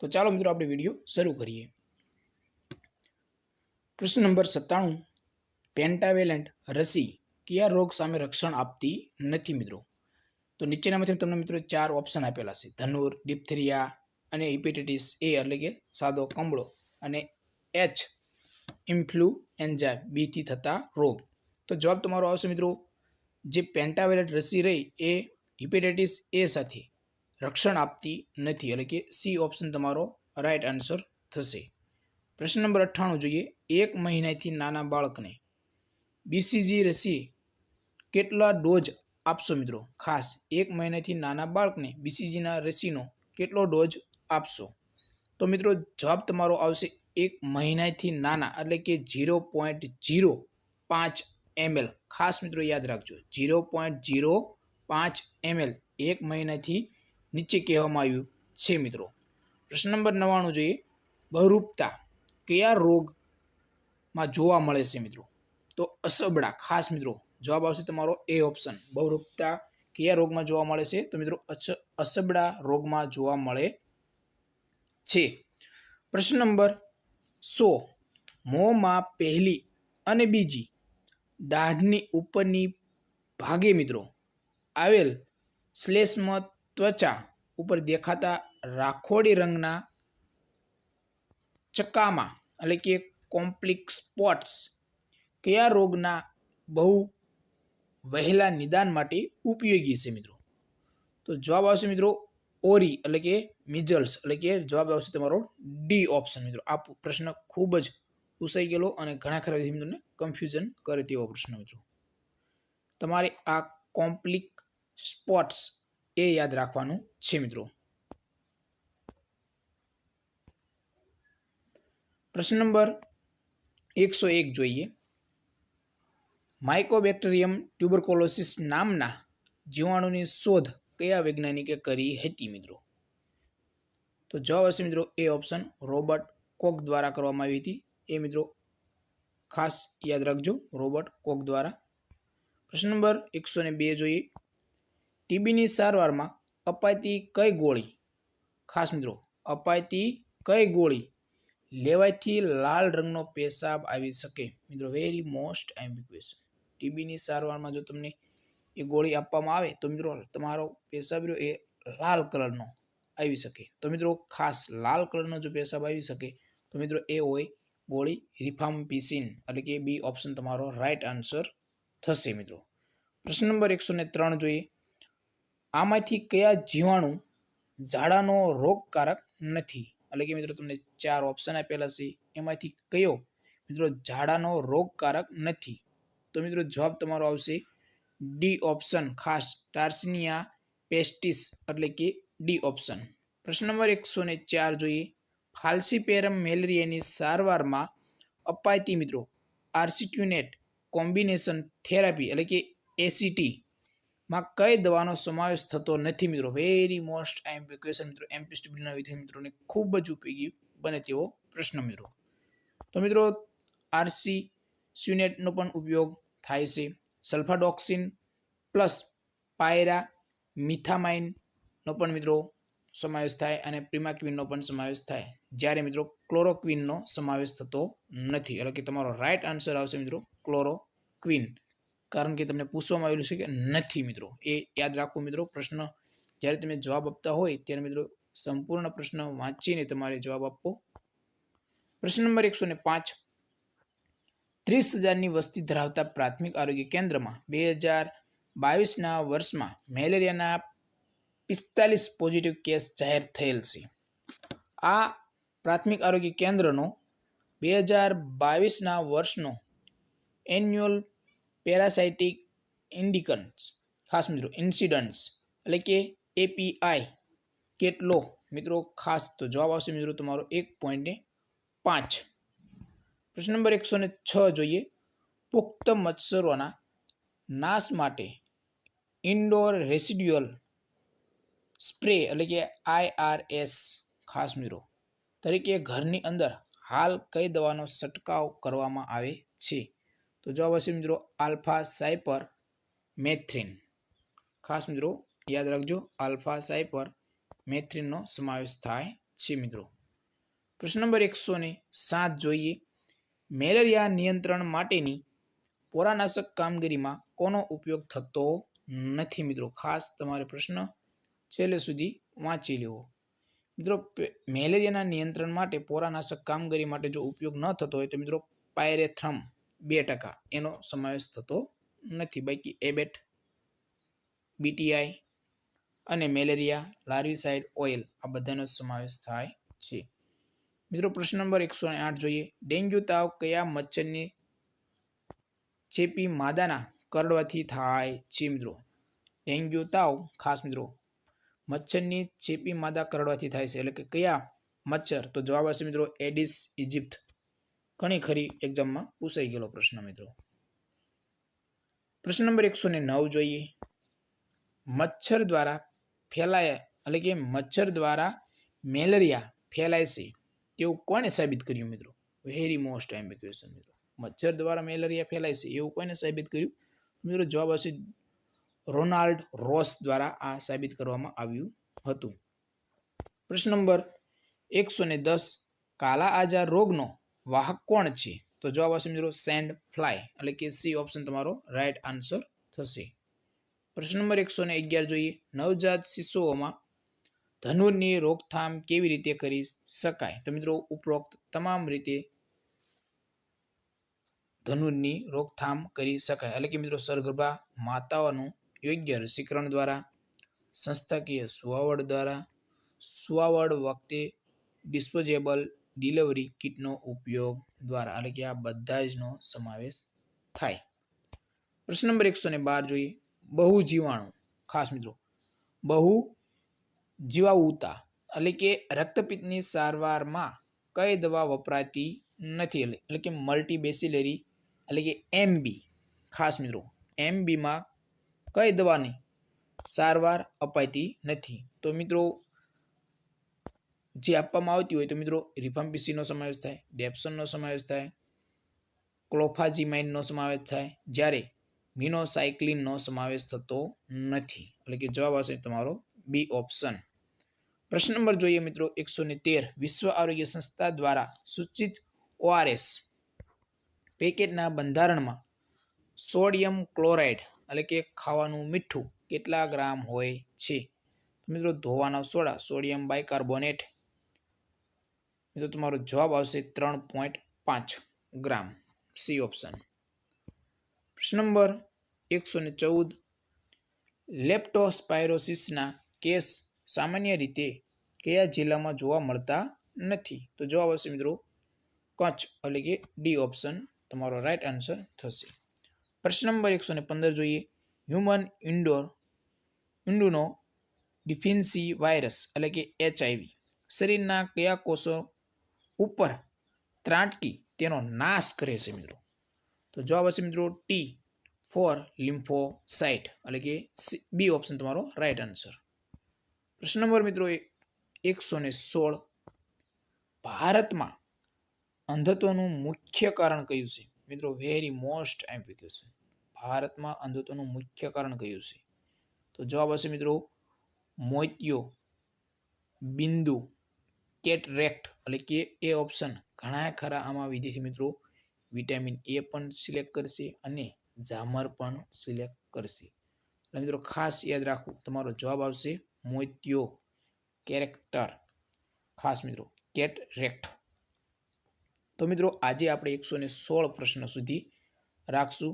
તો ચાલો મિત્રો આપણે વિડીયો શરૂ કરીએ। પ્રશ્ન નંબર 97, પેન્ટાવેલેન્ટ રસી કયા રોગ સામે રક્ષણ આપતી નથી મિત્રો? તો નીચેનામાંથી તમને મિત્રો 4 ઓપ્શન આપેલા છે, ધનુર, ડિપ્થેરિયા અને હિપેટાઇટિસ એ એટલે કે સાદો કમળો અને એચ ઇન્ફ્લુએન્ઝા બી થી થતા રોગ। તો જવાબ તમારો આવશે મિત્રો જે પેન્ટાવેલેન્ટ રસી રહી એ હિપેટાઇટિસ એ સાથે રક્ષણ આપતી નથી એટલે કે સી ઓપ્શન તમારો રાઈટ આન્સર થશે। પ્રશ્ન નંબર 98 જોઈએ, 1 મહિનાથી નાના બાળકને બીસીજી રસી કેટલા ડોઝ આપશો મિત્રો? ખાસ 1 મહિનાથી નાના બાળકને બીસીજીના રસીનો કેટલો ડોઝ આપશો? તો મિત્રો જવાબ તમારો આવશે 1 મહિનાથી નાના એટલે કે 0.05 ml। ખાસ મિત્રો યાદ રાખજો 0.05 ml 1 મહિનાથી નીચે કહેવામાં આવ્યું છે મિત્રો। પ્રશ્ન નંબર 99 જોઈએ, બહુરૂપતા કયા રોગમાં જોવા મળે છે મિત્રો? તો અસબડા। ખાસ મિત્રો જવાબ આવશે તમારો એ ઓપ્શન, બહુરૂપતા કયા રોગમાં જોવા મળે છે? તો મિત્રો અસબડા રોગમાં જોવા મળે છે। પ્રશ્ન નંબર 100, મોંમાં પહેલી અને બીજી દાઢની ઉપરની ભાગે મિત્રો આવેલ શ્લેષ્મ ત્વચા ઉપર દેખાતા રાખોડી રંગના ચકામા એટલે કે કોમ્પ્લેક્સ સ્પોટ્સ કયા રોગના બહુ વહેલા નિદાન માટે ઉપયોગી છે મિત્રો? તો જવાબ આવશે મિત્રો ઓરી એટલે કે મિઝલ્સ એટલે કે જવાબ આવશે તમારો ડી ઓપ્શન મિત્રો। આ પ્રશ્ન ખૂબ જ પૂછાઈ ગયેલો અને ઘણા ખરા વિદ્યાર્થીઓને કન્ફ્યુઝન કરે તેવો પ્રશ્ન મિત્રો। તમારે આ કોમ્પ્લેક્સ સ્પોટ્સ એ યાદ રાખવાનું છે મિત્રો। પ્રશ્ન નંબર 101 જોઈએ, માઇકોબેક્ટેરિયમ ટ્યુબરકોલોસિસ નામના જીવાણુની શોધ કયા વૈજ્ઞાનિકે કરી હતી મિત્રો? તો જવાબ હશે મિત્રો એ ઓપ્શન, રોબર્ટ કોક દ્વારા કરવામાં આવી હતી। એ મિત્રો ખાસ યાદ રાખજો, રોબર્ટ કોક દ્વારા। પ્રશ્ન નંબર 102 જોઈએ, ટીબીની સારવારમાં અપાતી કઈ ગોળી, ખાસ મિત્રો અપાતી કઈ ગોળી લેવાથી લાલ રંગનો પેશાબ આવી શકે મિત્રો? Very most IMP question. ટીબીની સારવારમાં જો તમને એ ગોળી આપવામાં આવે તો મિત્રો તમારો પેશાબ એ લાલ કલરનો આવી શકે। તો મિત્રો ખાસ લાલ કલરનો જો પેશાબ આવી શકે તો મિત્રો એ હોય ગોળી રિફામ્પિસિન એટલે કે બી ઓપ્શન તમારો રાઈટ આન્સર થશે મિત્રો। પ્રશ્ન નંબર 103 જોઈએ, આમાંથી કયા જીવાણુ ઝાડાનો રોગકારક નથી? એટલે કે મિત્રો તમને 4 ઓપ્શન આપેલા છે, એમાંથી કયો મિત્રો ઝાડાનો રોગકારક નથી? તો મિત્રો જવાબ તમારો આવશે ડી ઓપ્શન, ખાસ ટાર્સિનિયા પેસ્ટિસ એટલે કે ડી ઓપ્શન। પ્રશ્ન નંબર 104 જોઈએ, ફાલ્સીપેરમ મેલેરિયાની સારવારમાં અપાતી મિત્રો આર્સેટ્યુનેટ કોમ્બિનેશન થેરાપી એટલે કે એસીટી માં કઈ દવાનો સમાવેશ થતો નથી મિત્રો? વેરી મોસ્ટ આઈએમપી ક્વેશ્ચન મિત્રો, એમપીએસડબ્લ્યુના વિદ્યાર્થી મિત્રોને ખૂબ જ ઉપયોગી બને તેવો પ્રશ્ન મિત્રો। તો મિત્રો આર્સેટ્યુનેટનો પણ ઉપયોગ થાય છે, સલ્ફાડોક્સિન પ્લસ પાયરામિથામાઇનનો પણ મિત્રો સમાવેશ થાય અને પ્રિમાક્વિનનો પણ સમાવેશ થાય, જ્યારે મિત્રો ક્લોરોક્વિનનો સમાવેશ થતો નથી એટલે કે તમારો રાઈટ આન્સર આવશે મિત્રો ક્લોરોક્વિન, કારણ કે તમને પૂછવામાં આવેલું છે કે નથી મિત્રો, એ યાદ રાખો મિત્રો। પ્રશ્ન જ્યારે તમે જવાબ આપતા હોય ત્યારે મિત્રો સંપૂર્ણ પ્રશ્ન વાંચીને તમારે જવાબ આપવો। પ્રશ્ન નંબર 105, 30,000ની વસ્તી ધરાવતા પ્રાથમિક આરોગ્ય કેન્દ્રમાં 2022ના વર્ષમાં મેલેરિયાના 45 પોઝિટિવ કેસ જાહેર થયેલ છે। આ પ્રાથમિક આરોગ્ય કેન્દ્રનો 2022ના વર્ષનો એન્યુઅલ પેરાસાઇટિક ઇન્ડિકન્સ ખાસ મિત્રો ઇન્સિડન્સ એટલે કે એપીઆઈ કેટલો મિત્રો? ખાસ તો જવાબ આવશે મિત્રો તમારો 1.5। પ્રશ્ન નંબર 106 જોઈએ, પુખ્ત મચ્છરોના નાશ માટે ઇન્ડોર રેસિડ્યુઅલ સ્પ્રે એટલે કે આઈઆરએસ ખાસ મિત્રો તરીકે ઘરની અંદર હાલ કઈ દવાનો છંટકાવ કરવામાં આવે છે? તો જવાબ હશે મિત્રો આલ્ફા સાયપર મેથ્રિન। ખાસ મિત્રો યાદ રાખજો આલ્ફા સાયપર મેથ્રિનનો સમાવેશ થાય છે મિત્રો. પ્રશ્ન નંબર 107 જોઈએ. મેલેરિયા નિયંત્રણ માટેની પોરાનાશક કામગીરીમાં કોનો ઉપયોગ થતો નથી મિત્રો? ખાસ તમારે પ્રશ્ન છેલ્લે સુધી વાંચી લેવો મિત્રો. મેલેરિયાના નિયંત્રણ માટે પોરાનાશક કામગીરી માટે જો ઉપયોગ ન થતો હોય તો મિત્રો પાયરેથ્રમ 2% એનો સમાવેશ થતો નથી. બાકી એબેટ, બીટીઆઈ અને મેલેરિયા લાર્વિસાઇડ ઓઇલ આ બધાનો સમાવેશ થાય છે મિત્રો. પ્રશ્ન નંબર 108 જોઈએ. ડેન્ગ્યુ તાવ કયા મચ્છરની ચેપી માદાના કરડવાથી થાય છે મિત્રો? ડેન્ગ્યુ તાવ ખાસ મિત્રો મચ્છરની ચેપી માદા કરડવાથી થાય છે. એટલે કે કયા મચ્છર? તો જવાબ આવશે મિત્રો એડિસ ઇજિપ્ત. ઘણી ખરી એક્ઝામમાં પૂછાઈ ગયેલો પ્રશ્ન મિત્રો. પ્રશ્ન નંબર 109 જોઈએ. મચ્છર દ્વારા ફેલાય એટલે કે મચ્છર દ્વારા મેલેરિયા ફેલાય છે તેવું કોને સાબિત કર્યું મિત્રો? વેરી મોસ્ટ ટાઈમ ક્વેશ્ચન મિત્રો. મચ્છર દ્વારા મેલેરિયા ફેલાય છે એવું કોને સાબિત કર્યું મિત્રો? જવાબ આવશે રોનાલ્ડ રોસ દ્વારા આ સાબિત કરવામાં આવ્યું હતું. પ્રશ્ન નંબર 110. કાલા આજાર રોગનો વાહક કોણ છે? તો જવાબ આવશે મિત્રો સેન્ડ ફ્લાય. એટલે કે સી ઓપ્શન તમારો રાઈટ આન્સર થશે. પ્રશ્ન નંબર 111 જોઈએ. નવજાત શિશુઓમાં ધનુરની રોકથામ કેવી રીતે કરી શકાય? તો મિત્રો ઉપરોક્ત તમામ રીતે ધનુરની રોકથામ કરી શકાય. એટલે કે મિત્રો સગર્ભા માતાઓનું યોગ્ય રસીકરણ દ્વારા, સંસ્થાકીય સુવાવડ દ્વારા, સુવાવડ વખતે ડિસ્પોઝેબલ ડિલિવરી કિટનો ઉપયોગ દ્વારા. એટલે કે આ બધા જનો સમાવેશ થાય. પ્રશ્ન નંબર 112 જોઈએ. બહુ જીવાણુ ખાસ મિત્રો બહુ જીવાણુતા એટલે કે રક્તપિત્તની સારવારમાં કઈ દવા વપરાતી નથી? એટલે કે મલ્ટીબેસિલરી એટલે કે એમબી. ખાસ મિત્રો એમબીમાં કઈ દવાની સારવાર અપાતી નથી? તો મિત્રો જે આપવામાં આવતી હોય તો મિત્રો રિફામ્પિસિનનો સમાવેશ થાય, ડેપ્સનનો સમાવેશ થાય, ક્લોફાઝીમાઇનનો સમાવેશ થાય, જ્યારે મિનોસાઇક્લિનનો સમાવેશ થતો નથી. એટલે કે જવાબ આવશે તમારો બી ઓપ્શન. પ્રશ્ન નંબર જોઈએ મિત્રો 113. વિશ્વ આરોગ્ય સંસ્થા દ્વારા સૂચિત ઓઆરએસ પેકેટના બંધારણમાં સોડિયમ ક્લોરાઇડ એટલે કે ખાવાનું મીઠું કેટલા ગ્રામ હોય છે? મિત્રો ધોવાના સોડા સોડિયમ બાયકાર્બોનેટ મિત્રો તમારો જવાબ આવશે 3.5 ગ્રામ. C option. પ્રશ્ન નંબર 114. લેપ્ટોસ્પાયરોસિસના કેસ સામાન્ય રીતે કયા જિલ્લામાં જોવા મળતા નથી? તો જવાબ આવશે મિત્રો કચ્છ. એટલે કે ડી ઓપ્શન તમારો રાઈટ આન્સર થશે. પ્રશ્ન નંબર 115 જોઈએ. હ્યુમન ઇન્ડુનો ડિફિન્સી વાયરસ એટલે કે HIV શરીરના કયા કોષો ઉપર ત્રાટકી તેનો નાશ કરે છે મિત્રો? તો જવાબ આવશે મિત્રો ટી ફોર લિમ્ફોસાઇટ. એટલે કે બી ઓપ્શન તમારો રાઈટ આન્સર. પ્રશ્ન નંબર મિત્રો 116. ભારતમાં અંધત્વનું મુખ્ય કારણ કયું છે મિત્રો? Very most IMP question. ભારતમાં અંધત્વનું મુખ્ય કારણ કયું છે? તો જવાબ આવશે મિત્રો મોતિયો બિંદુ કેટરેક્ટ. એટલે કે એ ઓપ્શન. ઘણા ખરા આમાં વિદ્યાર્થી મિત્રો વિટામિન એ પણ સિલેક્ટ કરશે અને ઝામર પણ સિલેક્ટ કરશે. એટલે મિત્રો ખાસ યાદ રાખવું તમારો જવાબ આવશે મોતિયો કેરેક્ટર. ખાસ મિત્રો કેટરેક્ટ. તો મિત્રો આજે આપણે 116 પ્રશ્ન સુધી રાખશું.